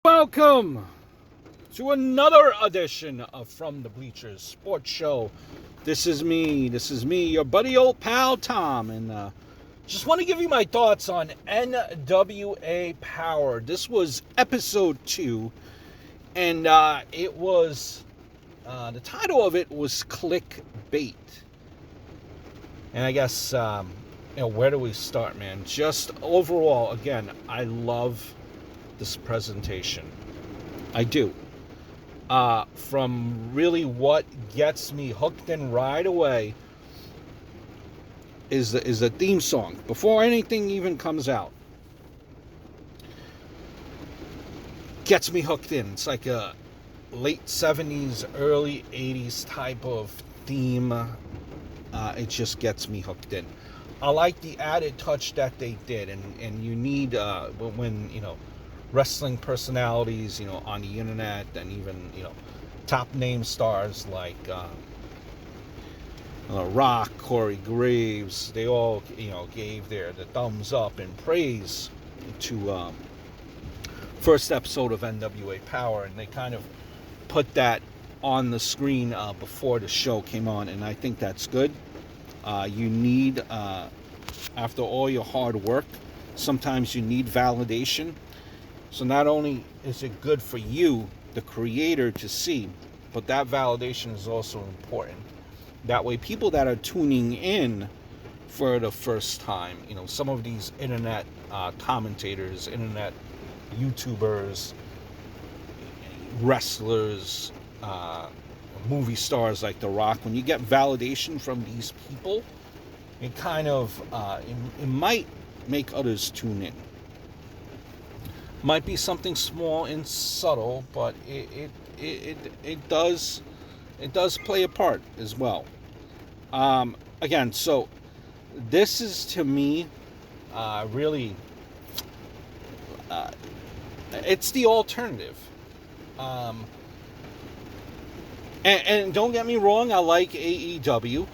Welcome to another edition of From the Bleachers Sports Show. This is me, your buddy old pal Tom, and just want to give you my thoughts on NWA Power. This was episode 2, and it was, the title of it was Clickbait. And I guess, where do we start, man? Just overall, again, I love this presentation. I do. From really what gets me hooked in right away is the theme song before anything even comes out. Gets me hooked in. It's like a late 70s, early 80s type of theme. It just gets me hooked in. I like the added touch that they did, and you need when wrestling personalities, on the internet, and even, top name stars like Rock, Corey Graves, they all, gave the thumbs up and praise to first episode of NWA Power, and they kind of put that on the screen before the show came on, and I think that's good. You need, after all your hard work, sometimes you need validation. So not only is it good for you, the creator, to see, but that validation is also important. That way, people that are tuning in for the first time, some of these internet commentators, internet YouTubers, wrestlers, movie stars like The Rock, when you get validation from these people, it kind of, it might make others tune in. Might be something small and subtle, but it does play a part as well. Again, so this is, to me, really, it's the alternative. And don't get me wrong, I like AEW,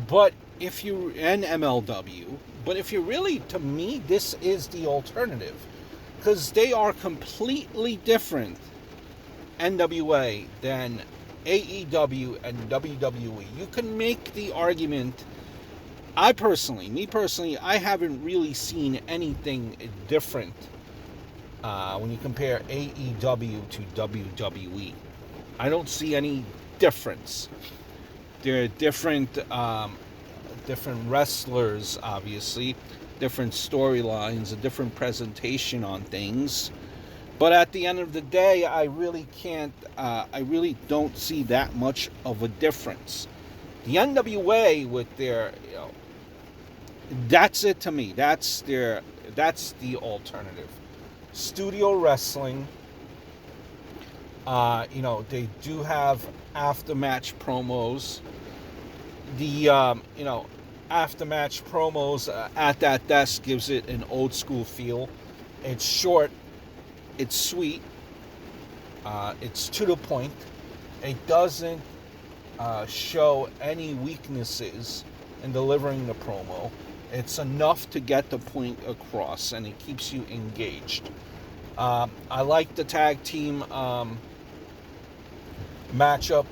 but if you and MLW. But if you really, to me, this is the alternative. Because they are completely different, NWA, than AEW and WWE. You can make the argument, me personally, I haven't really seen anything different when you compare AEW to WWE. I don't see any difference. They're different wrestlers, obviously, different storylines, a different presentation on things. But at the end of the day, I really don't see that much of a difference. The NWA with their, that's it to me. That's the alternative. Studio wrestling. They do have after-match promos. The after-match promos at that desk gives it an old school feel. It's short, it's sweet, it's to the point. It doesn't show any weaknesses in delivering the promo. It's enough to get the point across, and it keeps you engaged. I like the tag team matchup.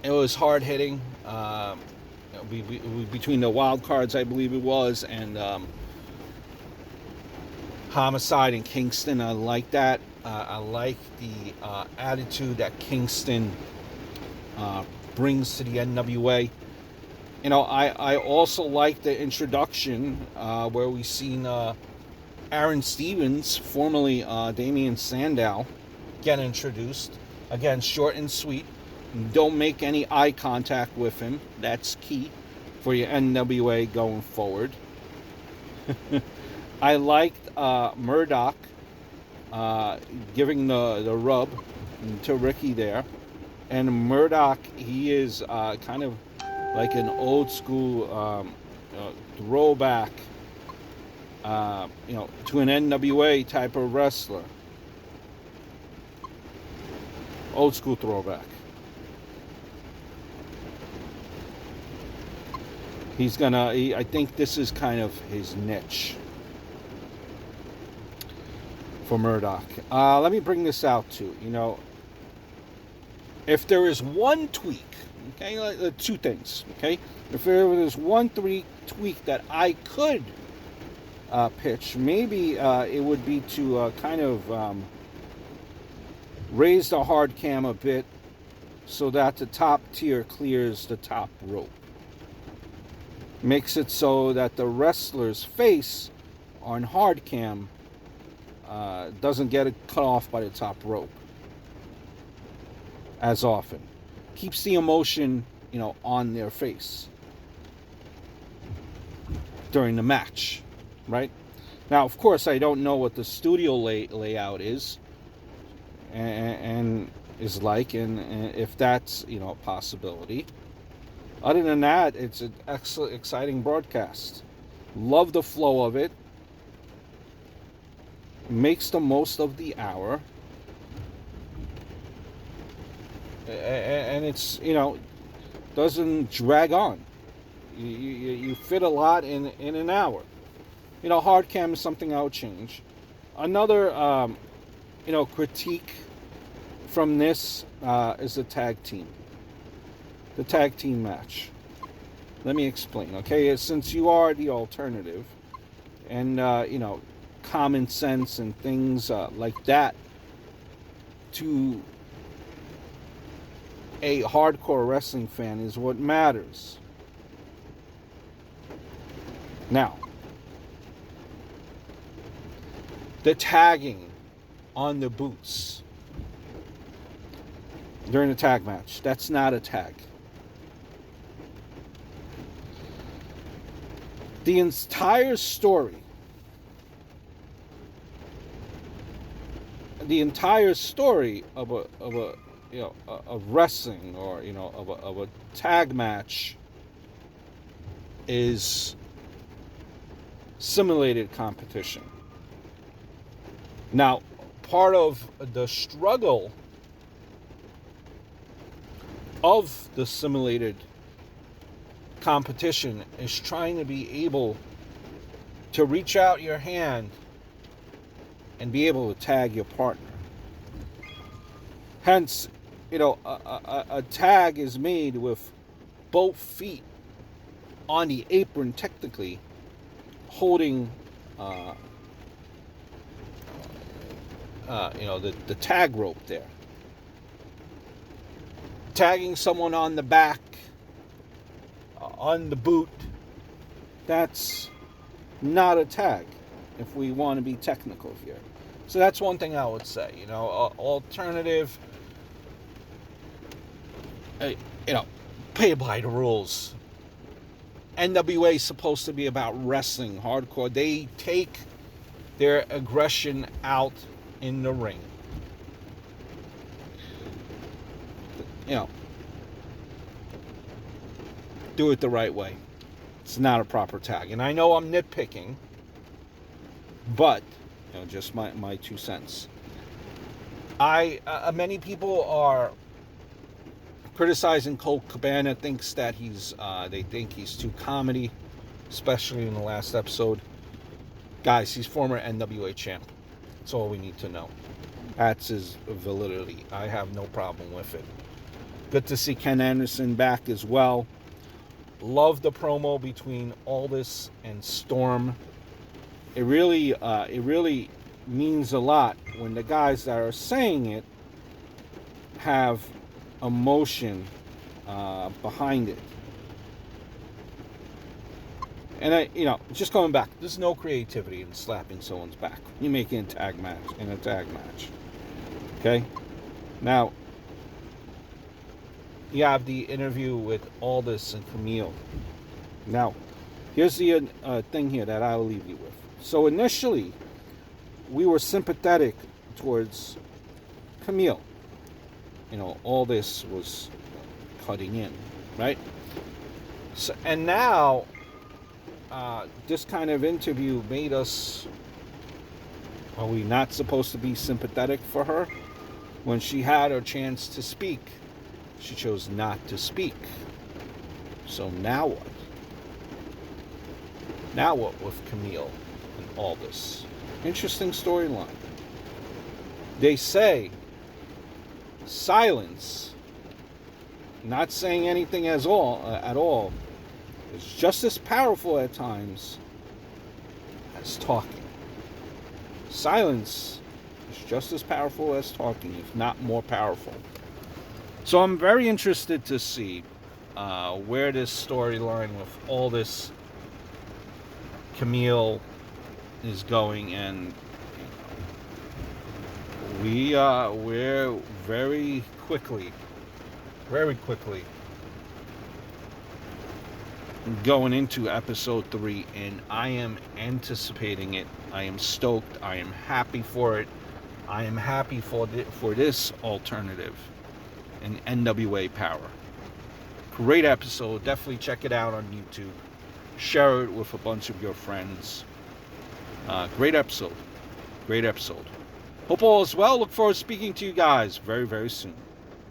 It was hard hitting. Between the wild cards, I believe it was, and Homicide and Kingston. I like that. I like the attitude that Kingston brings to the NWA. I also like the introduction where we seen Aaron Stevens, formerly Damian Sandow, get introduced. Again, short and sweet. Don't make any eye contact with him. That's key for your NWA going forward. I liked Murdoch giving the rub to Ricky there. And Murdoch, he is kind of like an old school throwback to an NWA type of wrestler. Old school throwback. I think this is kind of his niche. for Murdoch. Let me bring this out too. If there is one tweak, okay, two things, okay? If there is one tweak that I could pitch, maybe it would be to kind of raise the hard cam a bit so that the top tier clears the top rope. Makes it so that the wrestler's face on hard cam doesn't get cut off by the top rope as often. Keeps the emotion, on their face during the match, right? Now, of course, I don't know what the studio layout is and is like, and if that's, a possibility. Other than that, it's an excellent, exciting broadcast. Love the flow of it. Makes the most of the hour. And it's, doesn't drag on. You fit a lot in an hour. Hard cam is something I would change. Another, critique from this is the tag team. The tag team match. Let me explain, okay? Since you are the alternative, and, common sense and things like that to a hardcore wrestling fan is what matters. Now, the tagging on the boots during the tag match, that's not a tag. The entire story of wrestling, or of a tag match, is simulated competition. Now, part of the struggle of the simulated competition is trying to be able to reach out your hand and be able to tag your partner. Hence, a tag is made with both feet on the apron, technically holding the tag rope there. Tagging someone on the back, on the boot, that's not a tag, if we want to be technical here. So that's one thing I would say. Alternative, play by the rules. NWA is supposed to be about wrestling, hardcore. They take their aggression out in the ring. Do it the right way. It's not a proper tag. And I know I'm nitpicking, but just my 2 cents. Many people are criticizing Colt Cabana. Thinks that they think he's too comedy, especially in the last episode. Guys, he's former NWA champ. That's all we need to know. That's his validity. I have no problem with it. Good to see Ken Anderson back as well. Love the promo between Aldis and Storm. It really means a lot when the guys that are saying it have emotion behind it. And just going back, there's no creativity in slapping someone's back. You make it in a tag match. Okay? Now, you have the interview with Aldis and Camille. Now, here's the thing here that I'll leave you with. So initially, we were sympathetic towards Camille. Aldis was cutting in, right? So, and now, this kind of interview made us, are we not supposed to be sympathetic for her? When she had her chance to speak, she chose not to speak. So now what? Now what with Camille and Aldis? Interesting storyline. They say silence, not saying anything at all, is just as powerful at times as talking. Silence is just as powerful as talking, if not more powerful. So I'm very interested to see where this storyline with all this Camille is going, and we're very quickly going into episode 3, and I am anticipating it. I am stoked. I am happy for it. I am happy for this alternative in NWA Power. Great episode. Definitely check it out on YouTube. Share it with a bunch of your friends. Great episode. Hope all is well. Look forward to speaking to you guys very, very soon.